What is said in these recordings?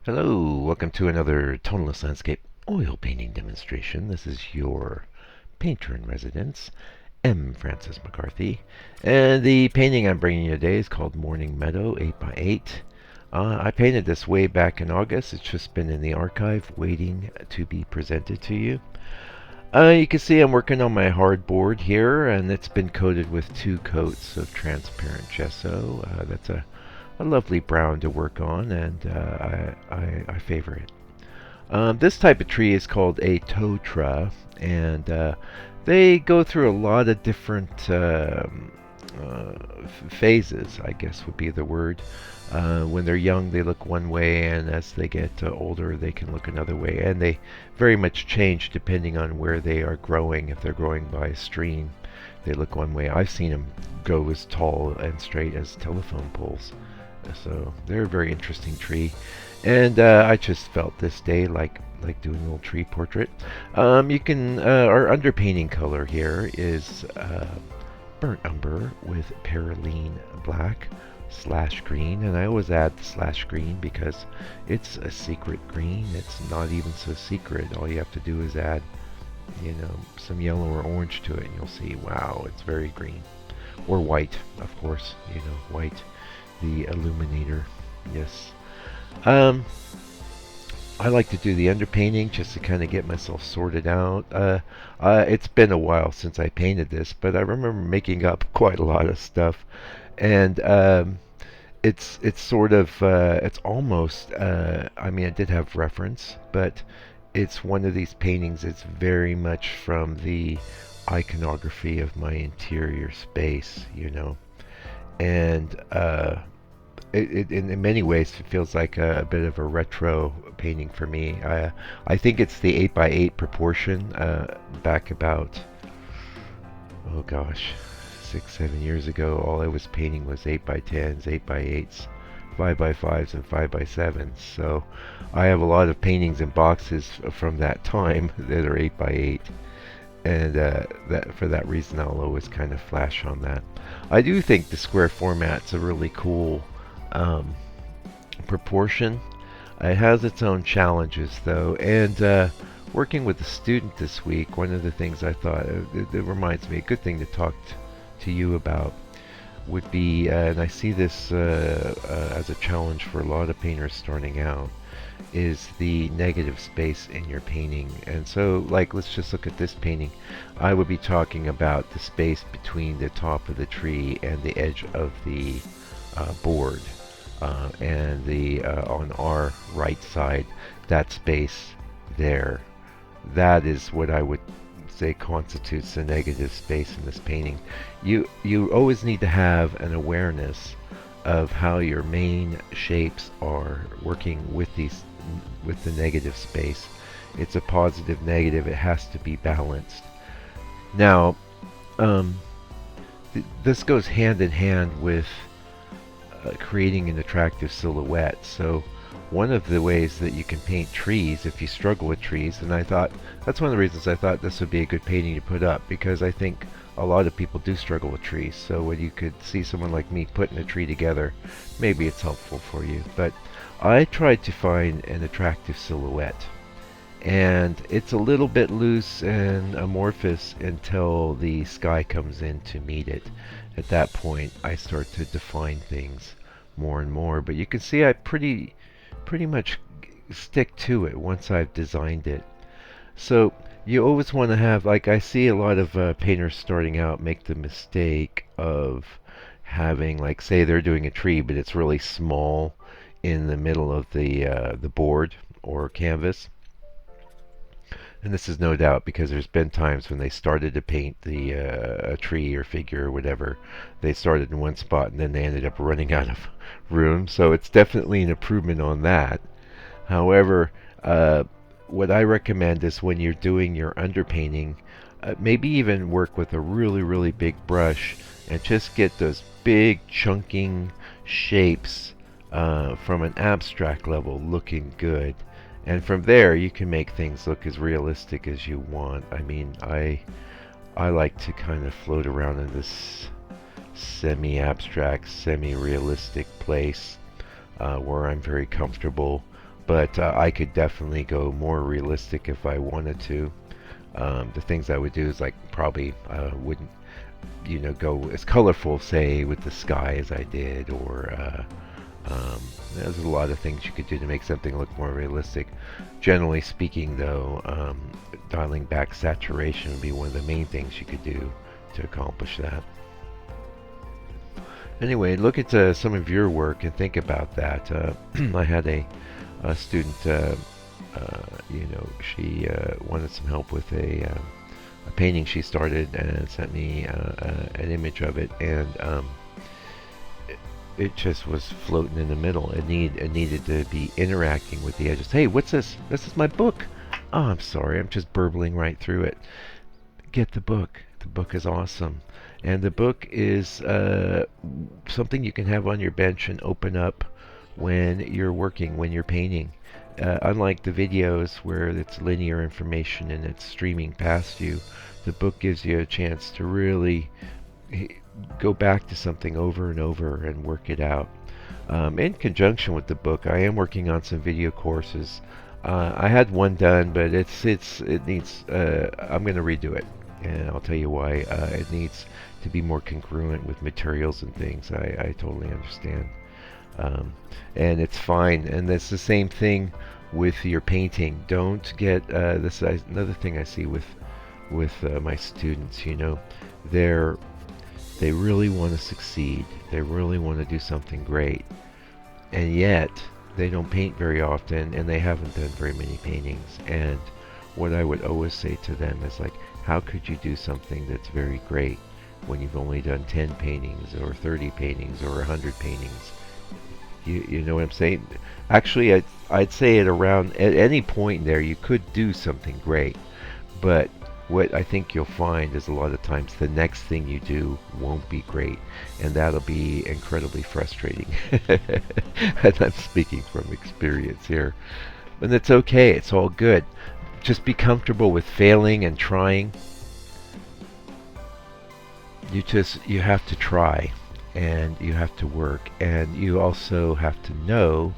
Hello, welcome to another toneless landscape oil painting demonstration. This is your painter in residence, M. Francis McCarthy, and the painting I'm bringing you today is called Morning Meadow 8x8. I painted this way back in August. It's just been in the archive waiting to be presented to you. You can see I'm working on my hardboard here, and it's been coated with 2 coats of transparent gesso. That's a lovely brown to work on, and I favor it. This type of tree is called a totara, and they go through a lot of different phases, I guess would be the word. When they're young, they look one way, and as they get older, they can look another way. And they very much change depending on where they are growing. If they're growing by a stream, they look one way. I've seen them go as tall and straight as telephone poles. So they're a very interesting tree. And I just felt this day like doing a little tree portrait. You can our underpainting color here is burnt umber with perylene black slash green, and I always add the slash green because it's a secret green. It's not even so secret. All you have to do is add, some yellow or orange to it, and you'll see, wow, it's very green. Or white, of course, white, the illuminator. Yes. Um, I like to do the underpainting just to kind of get myself sorted out. It's been a while since I painted this, but I remember making up quite a lot of stuff, and it's sort of it's almost. I mean, I did have reference, but it's one of these paintings. It's very much from the iconography of my interior space, and in many ways, it feels like a bit of a retro painting for me. I think it's the 8x8 proportion. Back about, oh gosh, 6, 7 years ago, all I was painting was 8x10s, 8x8s, 5x5s, and 5x7s. So I have a lot of paintings in boxes from that time that are 8x8. And that for that reason, I'll always kind of flash on that. I do think the square format's a really cool um, proportion. It has its own challenges, though, and working with a student this week, one of the things I thought, it reminds me, a good thing to talk to you about would be, and I see this as a challenge for a lot of painters starting out, is the negative space in your painting. And so, like, let's just look at this painting. I would be talking about the space between the top of the tree and the edge of the board. And the on our right side, that space there, that is what I would say constitutes the negative space in this painting. You always need to have an awareness of how your main shapes are working with the negative space. It's a positive negative. It has to be balanced. Now, this goes hand in hand with creating an attractive silhouette. So one of the ways that you can paint trees, if you struggle with trees, and I thought that's one of the reasons I thought this would be a good painting to put up, because I think a lot of people do struggle with trees. So when you could see someone like me putting a tree together, maybe it's helpful for you. But I tried to find an attractive silhouette, and it's a little bit loose and amorphous until the sky comes in to meet it. At that point, I start to define things more and more. But you can see I pretty much stick to it once I've designed it. So you always want to have, like, I see a lot of painters starting out make the mistake of having, like, say they're doing a tree, but it's really small in the middle of the board or canvas. And this is no doubt because there's been times when they started to paint the a tree or figure or whatever. They started in one spot and then they ended up running out of room. So it's definitely an improvement on that. However, what I recommend is when you're doing your underpainting, maybe even work with a really big brush and just get those big chunking shapes from an abstract level looking good. And from there, you can make things look as realistic as you want. I mean, I like to kind of float around in this semi-abstract, semi-realistic place where I'm very comfortable. but I could definitely go more realistic if I wanted to. The things I would do is like probably wouldn't, go as colorful, say, with the sky as I did, or there's a lot of things you could do to make something look more realistic. Generally speaking, though, dialing back saturation would be one of the main things you could do to accomplish that. Anyway, look at some of your work and think about that. I had a student, she wanted some help with a painting she started and sent me an image of it, and it just was floating in the middle. It needed to be interacting with the edges. Hey, what's this? This is my book. Oh, I'm sorry. I'm just burbling right through it. Get the book. The book is awesome. And the book is something you can have on your bench and open up when you're working, when you're painting. Unlike the videos where it's linear information and it's streaming past you, the book gives you a chance to really go back to something over and over and work it out. In conjunction with the book, I am working on some video courses. I had one done, but it needs. I'm going to redo it, and I'll tell you why. It needs to be more congruent with materials and things. I totally understand, and it's fine. And that's the same thing with your painting. Don't get this. Another thing I see with my students. They really want to succeed. They really want to do something great, and yet they don't paint very often, and they haven't done very many paintings. And what I would always say to them is like, how could you do something that's very great when you've only done 10 paintings or 30 paintings or 100 paintings? You know what I'm saying? Actually, I'd say at any point there you could do something great, but what I think you'll find is a lot of times the next thing you do won't be great, and that'll be incredibly frustrating. And I'm speaking from experience here. And it's okay, it's all good. Just be comfortable with failing and trying. You have to try, and you have to work, and you also have to know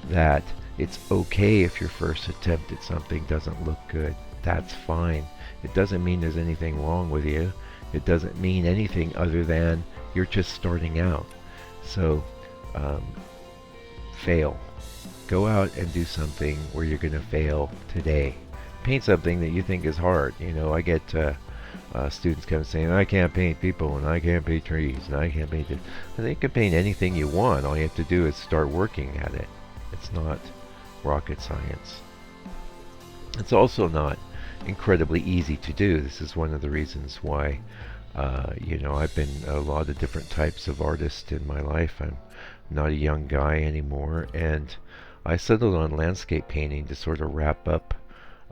that it's okay if your first attempt at something doesn't look good. That's fine. It doesn't mean there's anything wrong with you. It doesn't mean anything other than you're just starting out. So, fail. Go out and do something where you're going to fail today. Paint something that you think is hard. I get students come saying, I can't paint people, and I can't paint trees, and I can't paint it. And you can paint anything you want. All you have to do is start working at it. It's not rocket science. It's also not incredibly easy to do. This is one of the reasons why, I've been a lot of different types of artists in my life. I'm not a young guy anymore, and I settled on landscape painting to sort of wrap up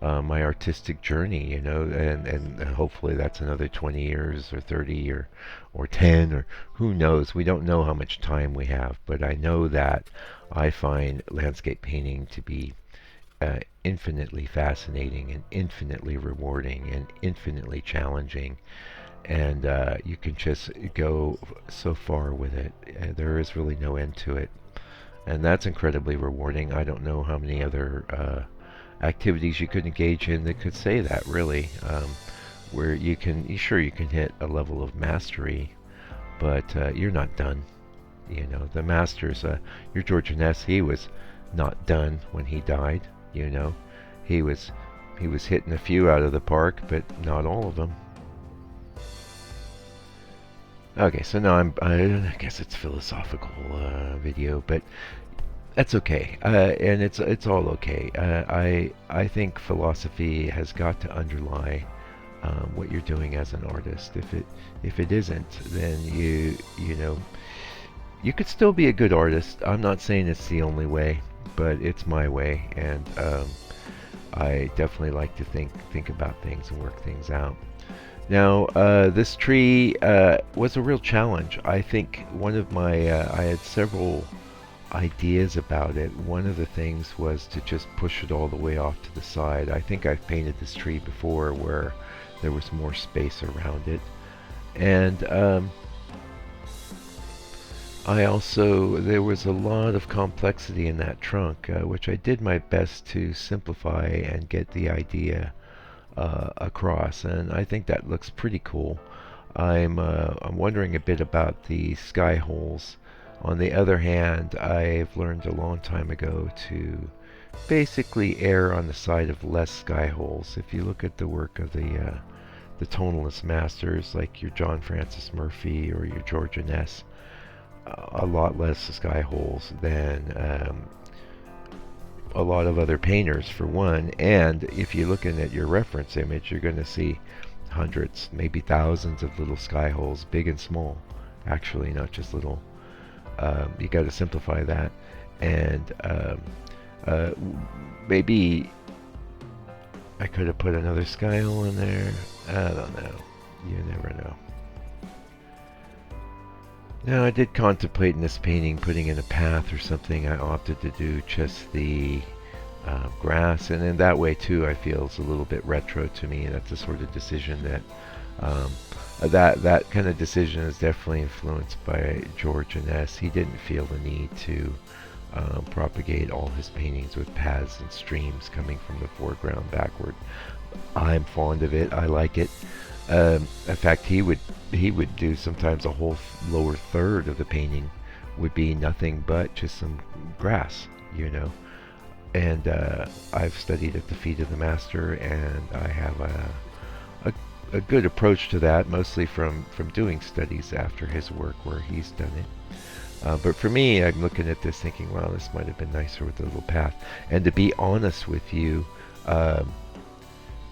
my artistic journey, and hopefully that's another 20 years or 30 or 10 or who knows. We don't know how much time we have, but I know that I find landscape painting to be infinitely fascinating and infinitely rewarding and infinitely challenging, and you can just go so far with it. There is really no end to it, and that's incredibly rewarding. I don't know how many other activities you could engage in that could say that, really, where you can hit a level of mastery, but you're not done. The masters, your George Ness, he was not done when he died. He was hitting a few out of the park, but not all of them. Okay, so now I guess it's philosophical video, but that's okay, and it's all okay. I think philosophy has got to underlie what you're doing as an artist. If it isn't, then you could still be a good artist. I'm not saying it's the only way, but it's my way, and I definitely like to think about things and work things out. Now, this tree was a real challenge. I think one of my I had several ideas about it. One of the things was to just push it all the way off to the side. I think I've painted this tree before where there was more space around it, and There was a lot of complexity in that trunk, which I did my best to simplify and get the idea across, and I think that looks pretty cool. I'm wondering a bit about the sky holes. On the other hand, I've learned a long time ago to basically err on the side of less sky holes. If you look at the work of the tonalist masters like your John Francis Murphy or your Georgia Ness, a lot less sky holes than a lot of other painters, for one. And if you're looking at your reference image, you're going to see hundreds, maybe thousands of little sky holes, big and small, actually, not just little. You got to simplify that, and uh, maybe I could have put another sky hole in there. I don't know. You never know. Now, I did contemplate in this painting putting in a path or something. I opted to do just the grass, and in that way too I feel it's a little bit retro to me, and that's the sort of decision that um, that kind of decision is definitely influenced by George Ness. He didn't feel the need to propagate all his paintings with paths and streams coming from the foreground backward. I'm fond of it. I like it. In fact, he would do sometimes a whole lower third of the painting would be nothing but just some grass, you know. And I've studied at the feet of the master, and I have a good approach to that, mostly from doing studies after his work where he's done it. But for me, I'm looking at this thinking, wow, this might have been nicer with a little path. And to be honest with you,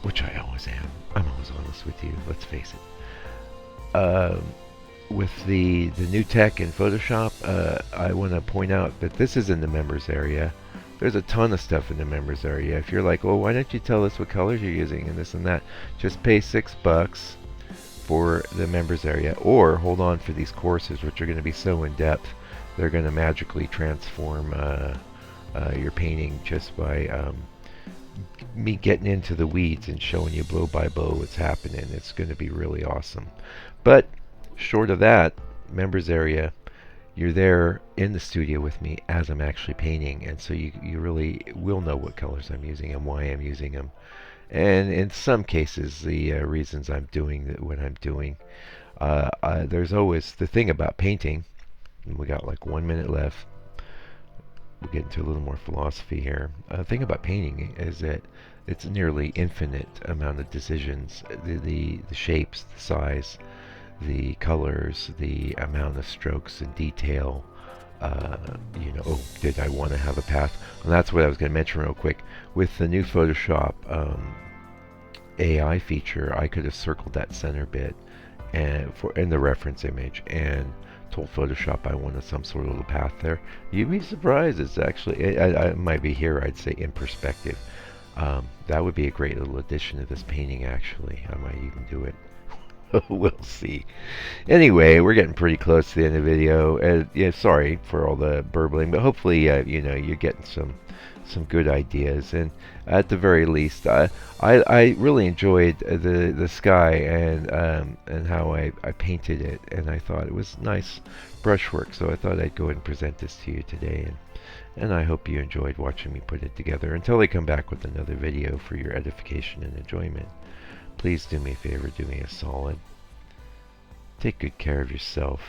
which I always am, I'm always honest with you, let's face it. With the new tech in Photoshop, I want to point out that this is in the members area. There's a ton of stuff in the members area. If you're like, oh, why don't you tell us what colors you're using and this and that, just pay $6 for the members area, or hold on for these courses, which are going to be so in depth. They're going to magically transform your painting just by me getting into the weeds and showing you blow by blow what's happening. It's going to be really awesome. But short of that, members area, you're there in the studio with me as I'm actually painting, and so you really will know what colors I'm using and why I'm using them. And in some cases, the reasons I'm doing what I'm doing. There's always the thing about painting, and we got like 1 minute left. We'll get into a little more philosophy here. The thing about painting is that it's a nearly infinite amount of decisions. The shapes, the size, the colors, the amount of strokes and detail. Oh, did I want to have a path? And that's what I was going to mention real quick. With the new Photoshop AI feature, I could have circled that center bit and in the reference image and told Photoshop I wanted some sort of little path there. You'd be surprised. It's actually, I might be here, I'd say in perspective. That would be a great little addition to this painting, actually. I might even do it. We'll see. Anyway, we're getting pretty close to the end of the video. Yeah, sorry for all the burbling, but hopefully, you're getting some good ideas. And at the very least, I really enjoyed the sky and how I painted it, and I thought it was nice brushwork. So I thought I'd go ahead and present this to you today, and I hope you enjoyed watching me put it together. Until I come back with another video for your edification and enjoyment, please do me a favor, do me a solid. Take good care of yourself,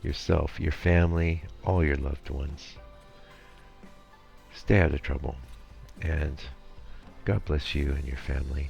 your family, all your loved ones. Stay out of trouble, and God bless you and your family.